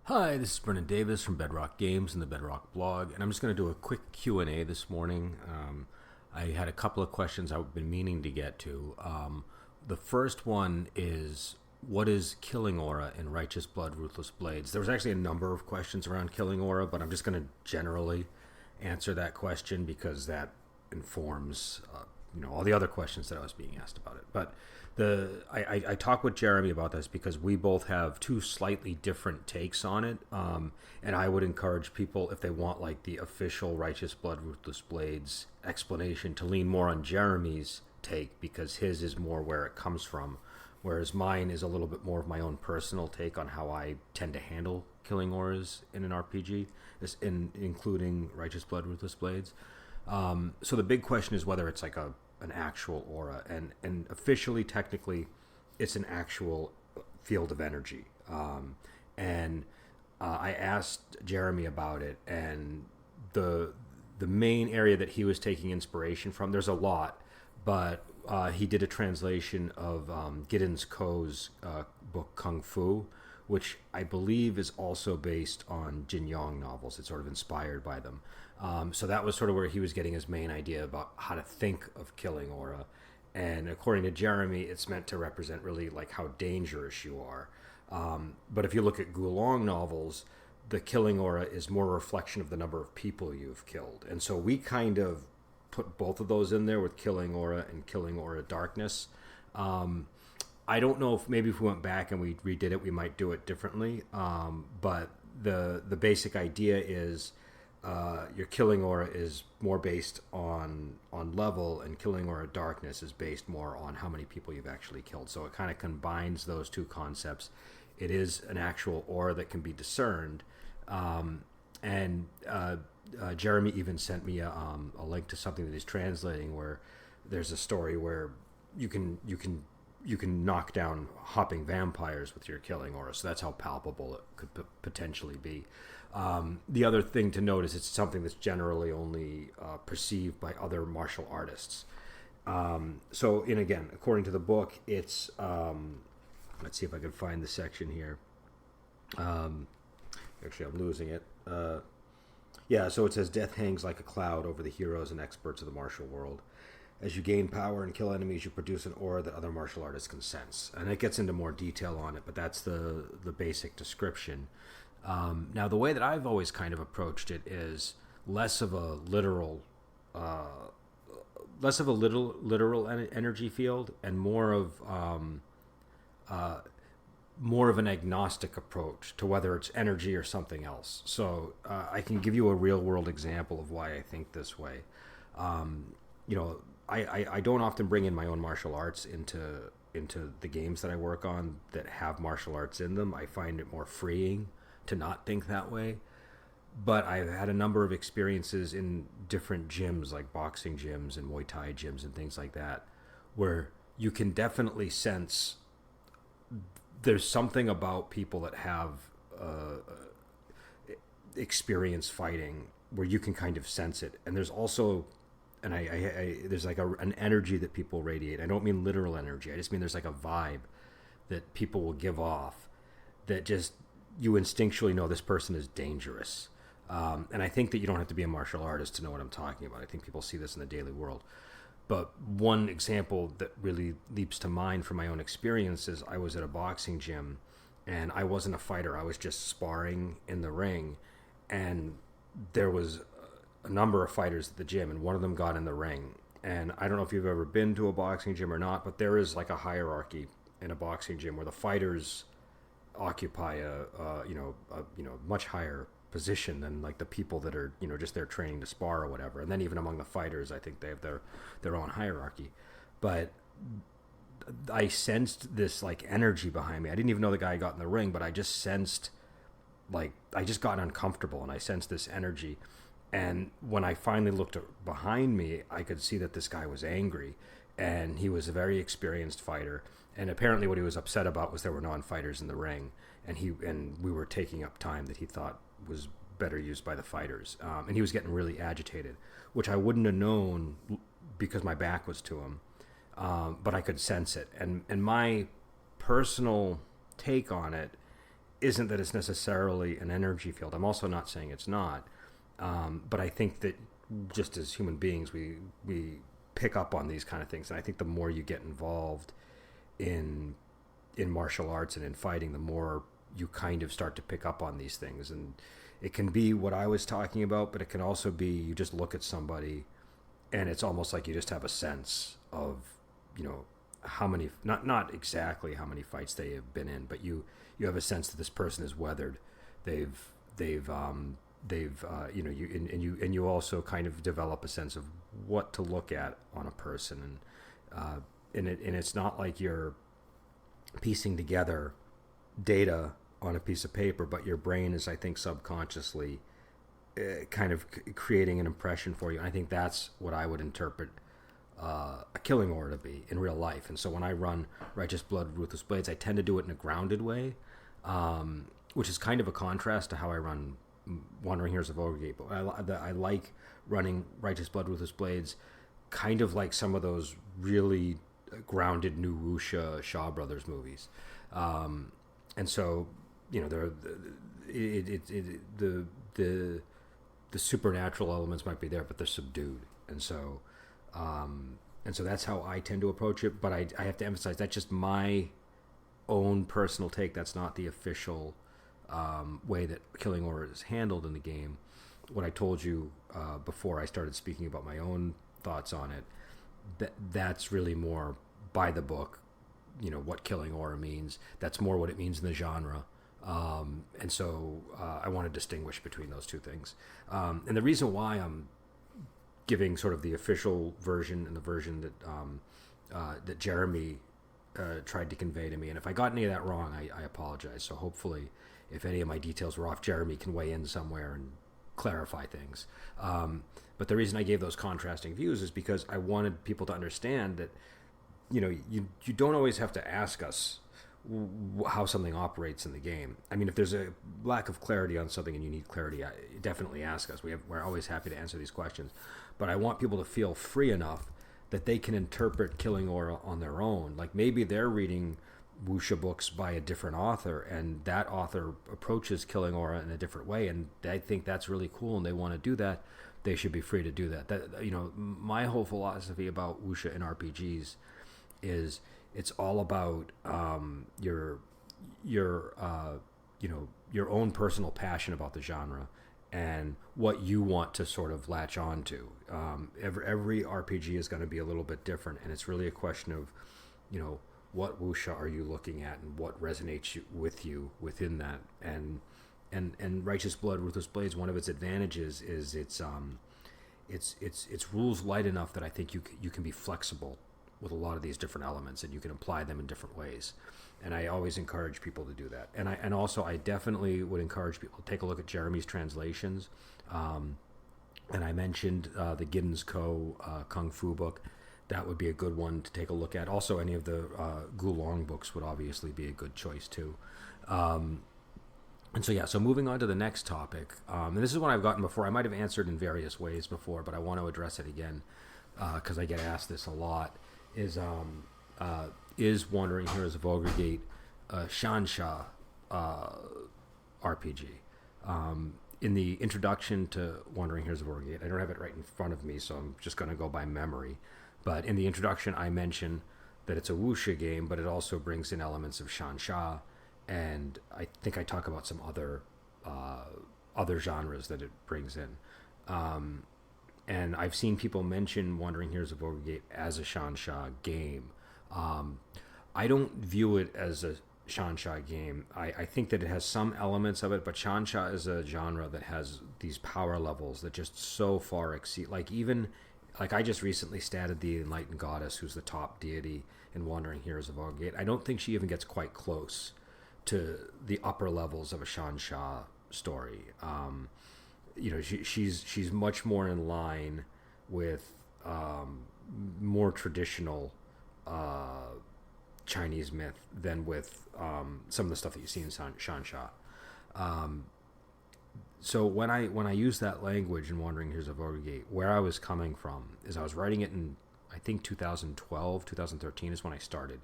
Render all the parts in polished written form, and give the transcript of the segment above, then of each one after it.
Hi, this is Brennan Davis from Bedrock Games and the Bedrock blog, and I'm just going to do a quick Q&A this morning. I had a couple of questions I've been meaning to get to. The first one is, what is Killing Aura in Righteous Blood, Ruthless Blades? There was actually a number of questions around Killing Aura, but I'm just going to generally answer that question because that informs all the other questions that I was being asked about it. But I talked with Jeremy about this because we both have two slightly different takes on it, and I would encourage people, if they want like the official Righteous Blood Ruthless Blades explanation, to lean more on Jeremy's take because his is more where it comes from, whereas mine is a little bit more of my own personal take on how I tend to handle killing auras in an RPG, including Righteous Blood Ruthless Blades. So the big question is whether it's like an actual aura, and officially, technically, it's an actual field of energy. And I asked Jeremy about it, and the main area that he was taking inspiration from, there's a lot, but he did a translation of Gideon's Ko's book Kung Fu, which I believe is also based on Jin Yong novels. It's sort of inspired by them. So that was sort of where he was getting his main idea about how to think of killing aura. And according to Jeremy, it's meant to represent really like how dangerous you are. But if you look at Gulong novels, the killing aura is more a reflection of the number of people you've killed. And so we kind of put both of those in there with killing aura and killing aura darkness. I don't know if maybe if we went back and we redid it, we might do it differently. But the basic idea is your killing aura is more based on level, and killing aura darkness is based more on how many people you've actually killed. So it kind of combines those two concepts. It is an actual aura that can be discerned, and Jeremy even sent me a link to something that he's translating where there's a story where you can knock down hopping vampires with your killing aura. So that's how palpable it could potentially be. The other thing to note is it's something that's generally only perceived by other martial artists. And again, according to the book, it's let's see if I can find the section here. Actually, I'm losing it. So it says, death hangs like a cloud over the heroes and experts of the martial world. As you gain power and kill enemies, you produce an aura that other martial artists can sense. And it gets into more detail on it, but that's the basic description. Now, the way that I've always kind of approached it is less of a literal energy field, and more of an agnostic approach to whether it's energy or something else. So I can give you a real world example of why I think this way. I don't often bring in my own martial arts into the games that I work on that have martial arts in them. I find it more freeing to not think that way. But I've had a number of experiences in different gyms, like boxing gyms and Muay Thai gyms and things like that, where you can definitely sense there's something about people that have experience fighting where you can kind of sense it. And there's also there's like an energy that people radiate. I don't mean literal energy. I just mean there's like a vibe that people will give off that just you instinctually know this person is dangerous. And I think that you don't have to be a martial artist to know what I'm talking about. I think people see this in the daily world. But one example that really leaps to mind from my own experiences, I was at a boxing gym, and I wasn't a fighter. I was just sparring in the ring, and there was a number of fighters at the gym, and one of them got in the ring. And I don't know if you've ever been to a boxing gym or not, but there is like a hierarchy in a boxing gym where the fighters occupy a much higher position than like the people that are just there training to spar or whatever. And then even among the fighters, I think they have their own hierarchy. But I sensed this like energy behind me. I didn't even know the guy got in the ring, but I just sensed I just got uncomfortable, and I sensed this energy. And when I finally looked behind me, I could see that this guy was angry, and he was a very experienced fighter. And apparently what he was upset about was there were non-fighters in the ring, and we were taking up time that he thought was better used by the fighters. And he was getting really agitated, which I wouldn't have known because my back was to him. But I could sense it. And my personal take on it isn't that it's necessarily an energy field. I'm also not saying it's not, but I think that just as human beings, we pick up on these kind of things, and I think the more you get involved in martial arts and in fighting, the more you kind of start to pick up on these things. And it can be what I was talking about, but it can also be you just look at somebody and it's almost like you just have a sense of, how many, not exactly how many fights they have been in, but you have a sense that this person is weathered. You also kind of develop a sense of what to look at on a person. And it's not like you're piecing together data on a piece of paper, but your brain is, I think, subconsciously kind of creating an impression for you. And I think that's what I would interpret a killing aura to be in real life. And so when I run Righteous Blood, Ruthless Blades, I tend to do it in a grounded way, which is kind of a contrast to how I run Wandering Heroes of Ogregate. But I like running Righteous Blood, Ruthless Blades kind of like some of those really grounded new wuxia Shaw Brothers movies. And so, the supernatural elements might be there, but they're subdued. And so that's how I tend to approach it. But I have to emphasize that's just my own personal take. That's not the official way that Killing Aura is handled in the game. What I told you before I started speaking about my own thoughts on it, that's really more by the book. What Killing Aura means. That's more what it means in the genre. And so I want to distinguish between those two things. And the reason why I'm giving sort of the official version and the version that Jeremy tried to convey to me, and if I got any of that wrong, I apologize. So hopefully, if any of my details were off, Jeremy can weigh in somewhere and clarify things. But the reason I gave those contrasting views is because I wanted people to understand that you don't always have to ask us how something operates in the game. I mean, if there's a lack of clarity on something and you need clarity, definitely ask us. We're always happy to answer these questions. But I want people to feel free enough that they can interpret Killing Aura on their own. Like maybe they're reading wuxia books by a different author, and that author approaches Killing Aura in a different way, and they think that's really cool and they want to do that. They should be free to do that. My whole philosophy about wuxia in RPGs is it's all about your own personal passion about the genre and what you want to sort of latch on to. Every RPG is going to be a little bit different, and it's really a question of what wuxia are you looking at and what resonates with you within that. And Righteous Blood, Ruthless Blades, one of its advantages is it's rules light enough that I think you can be flexible with a lot of these different elements, and you can apply them in different ways. And I always encourage people to do that. And also I definitely would encourage people to take a look at Jeremy's translations. And I mentioned the Giddens Co. Kung Fu book. That would be a good one to take a look at. Also, any of the Gulong books would obviously be a good choice too. So moving on to the next topic. And this is one I've gotten before. I might have answered in various ways before, but I want to address it again because I get asked this a lot. Is Wandering Heroes of Ogregate Xianxia RPG? In the introduction to Wandering Heroes of Ogregate, I don't have it right in front of me, so I'm just going to go by memory. But in the introduction, I mention that it's a wuxia game, but it also brings in elements of Xianxia, and I think I talk about some other genres that it brings in. And I've seen people mention Wandering Heroes of Ogregate as a Xianxia game. I don't view it as a Xianxia game. I think that it has some elements of it, but Xianxia is a genre that has these power levels that just so far exceed. Like I just recently statted the Enlightened Goddess, who's the top deity in Wandering Heroes of Ogregate. I don't think she even gets quite close to the upper levels of a Xianxia story. She's much more in line with more traditional Chinese myth than with some of the stuff that you see in Xianxia. So when I use that language in Wandering Heroes of Ogregate, where I was coming from is I was writing it in, I think, 2012, 2013 is when I started.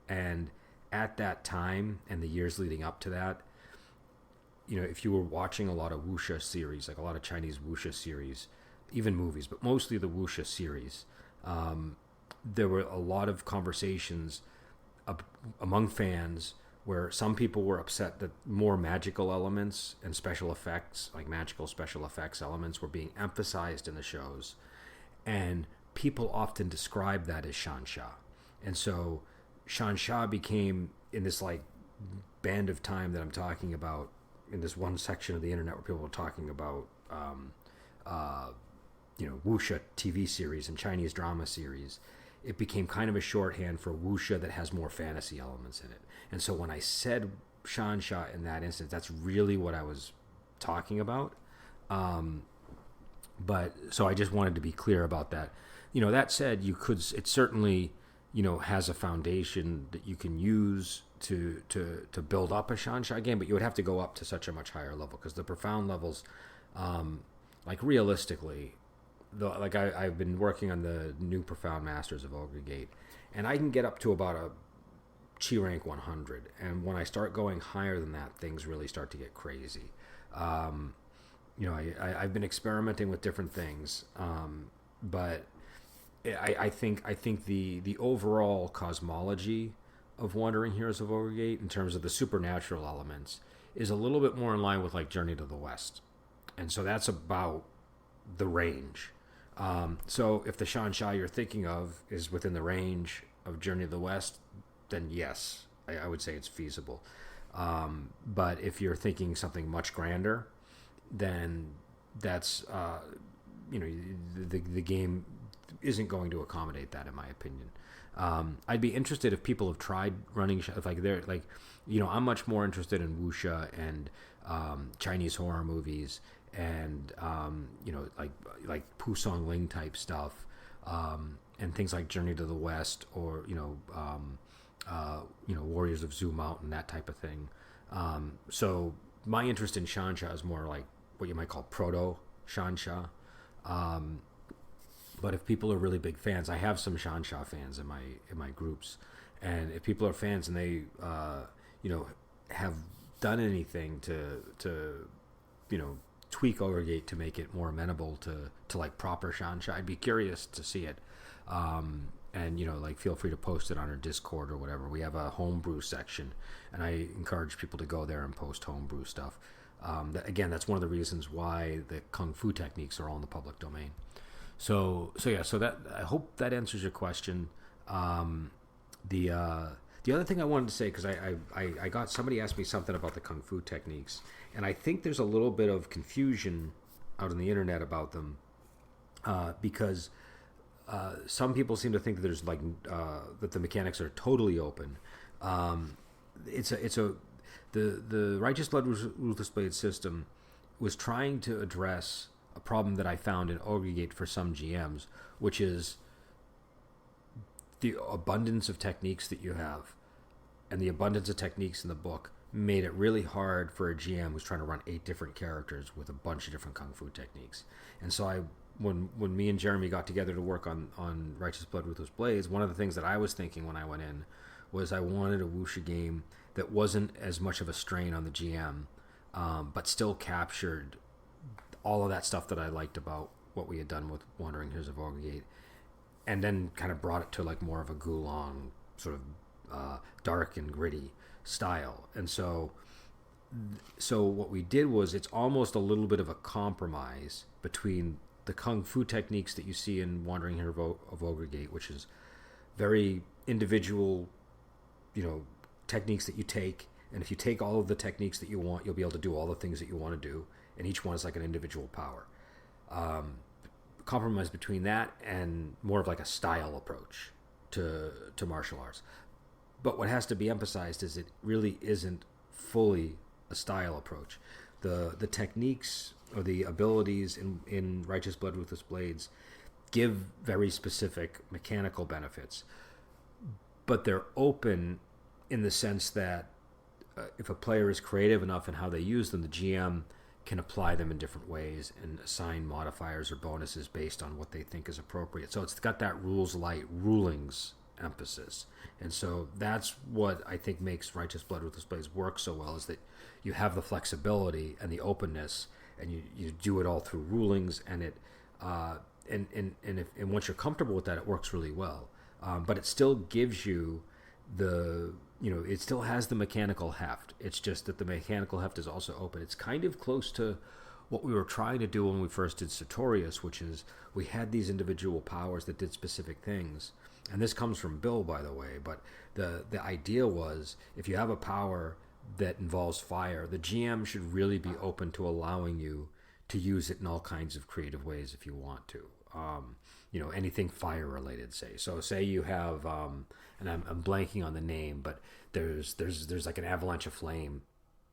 And at that time and the years leading up to that, if you were watching a lot of wuxia series, like a lot of Chinese wuxia series, even movies, but mostly the wuxia series, there were a lot of conversations among fans where some people were upset that more magical elements and special effects, like magical special effects elements, were being emphasized in the shows. And people often describe that as Xianxia. And so Xianxia became, in this like band of time that I'm talking about, in this one section of the internet where people were talking about, wuxia TV series and Chinese drama series, it became kind of a shorthand for wuxia that has more fantasy elements in it. And so when I said Xianxia in that instance, that's really what I was talking about. But so I just wanted to be clear about that. That said, it certainly, has a foundation that you can use to build up a Xianxia game, but you would have to go up to such a much higher level, because the profound levels, like realistically, I've been working on the new Profound Masters of Ogre Gate, and I can get up to about a Chi rank 100, and when I start going higher than that, things really start to get crazy. I've been experimenting with different things, but I think the overall cosmology of Wandering Heroes of Ogre Gate, in terms of the supernatural elements, is a little bit more in line with like Journey to the West, and so that's about the range. So if the Xianxia you're thinking of is within the range of Journey to the West, then yes, I would say it's feasible. But if you're thinking something much grander, then that's the game isn't going to accommodate that, in my opinion. I'd be interested if people have tried running, if like they're like, I'm much more interested in wuxia and Chinese horror movies and like Pu Song Ling type stuff, and things like Journey to the West, or Warriors of Zoo Mountain, that type of thing. So my interest in Xianxia is more like what you might call proto Xianxia. But if people are really big fans, I have some Xianxia fans in my groups, and if people are fans and they have done anything to tweak Ogre Gate to make it more amenable to like proper Xianxia, I'd be curious to see it. And feel free to post it on our Discord or whatever. We have a homebrew section, and I encourage people to go there and post homebrew stuff. That's one of the reasons why the kung fu techniques are all in the public domain. So that, I hope that answers your question. The other thing I wanted to say, because I got somebody asked me something about the kung fu techniques, and I think there's a little bit of confusion out on the internet about them, because some people seem to think that there's that the mechanics are totally open. The Righteous Blood Ruthless Blade system was trying to address a problem that I found in Ogre Gate for some GMs, which is the abundance of techniques that you have, and the abundance of techniques in the book made it really hard for a GM who's trying to run 8 different characters with a bunch of different kung fu techniques. And so when me and Jeremy got together to work on Righteous Blood Ruthless Blades, one of the things that I was thinking when I went in was I wanted a wuxia game that wasn't as much of a strain on the GM, but still captured all of that stuff that I liked about what we had done with Wandering Heroes of Ogre Gate, and then kind of brought it to like more of a Gulong sort of dark and gritty style. And so what we did was, it's almost a little bit of a compromise between the kung fu techniques that you see in Wandering Hero of Ogre Gate, which is very individual, techniques that you take, and if you take all of the techniques that you want, you'll be able to do all the things that you want to do, and each one is like an individual power. Compromise between that and more of like a style approach to martial arts. But what has to be emphasized is it really isn't fully a style approach. The techniques or the abilities in Righteous Blood Ruthless Blades give very specific mechanical benefits, but they're open in the sense that if a player is creative enough in how they use them, the GM can apply them in different ways and assign modifiers or bonuses based on what they think is appropriate. So it's got that rules light rulings emphasis. And so that's what I think makes Righteous Blood Ruthless Blades work so well, is that you have the flexibility and the openness, and you do it all through rulings, and it and once you're comfortable with that, it works really well. But it still gives you it still has the mechanical heft. It's just that the mechanical heft is also open. It's kind of close to what we were trying to do when we first did Sartorius, which is we had these individual powers that did specific things. And this comes from Bill, by the way, but the idea was, if you have a power that involves fire, the GM should really be open to allowing you to use it in all kinds of creative ways if you want to. Anything fire related, say. So say you have, and I'm blanking on the name, but there's like an avalanche of flame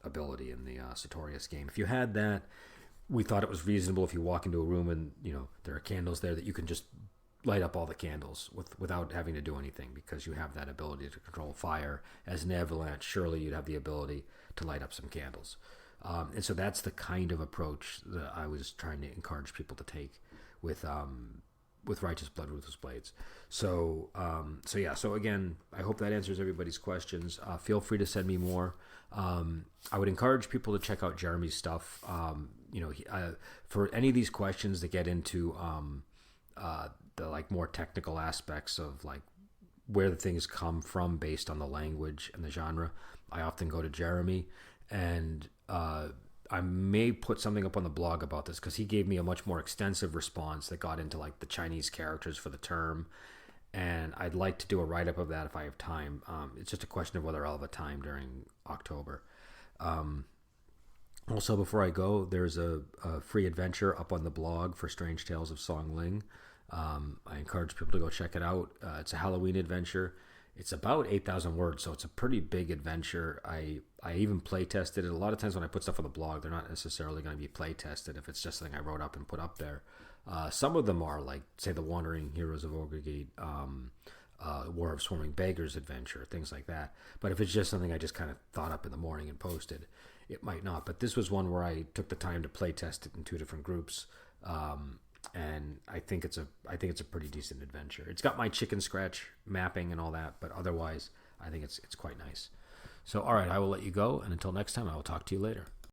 ability in the Sartorius game. If you had that, we thought it was reasonable if you walk into a room and there are candles there, that you can just light up all the candles without having to do anything, because you have that ability to control fire. As an avalanche, surely you'd have the ability to light up some candles. And so that's the kind of approach that I was trying to encourage people to take with Righteous Blood Ruthless Blades. So again, I hope that answers everybody's questions. Feel free to send me more. I would encourage people to check out Jeremy's stuff. For any of these questions that get into the like more technical aspects of like where the things come from based on the language and the genre, I often go to Jeremy, and I may put something up on the blog about this, because he gave me a much more extensive response that got into like the Chinese characters for the term, and I'd like to do a write-up of that if I have time. It's just a question of whether I'll have a time during October. Also, before I go, there's a free adventure up on the blog for Strange Tales of Song Ling. I encourage people to go check it out. It's a Halloween adventure. It's about 8,000 words, so it's a pretty big adventure. I even play tested it. A lot of times when I put stuff on the blog, they're not necessarily going to be play tested if it's just something I wrote up and put up there. Some of them are, like, say, the Wandering Heroes of Ogregate, War of Swarming Beggars adventure, things like that. But if it's just something I just kind of thought up in the morning and posted, it might not. But this was one where I took the time to play test it in 2 different groups. And I think it's a pretty decent adventure. It's got my chicken scratch mapping and all that, but otherwise I think it's quite nice. So all right, I will let you go, and until next time, I will talk to you later.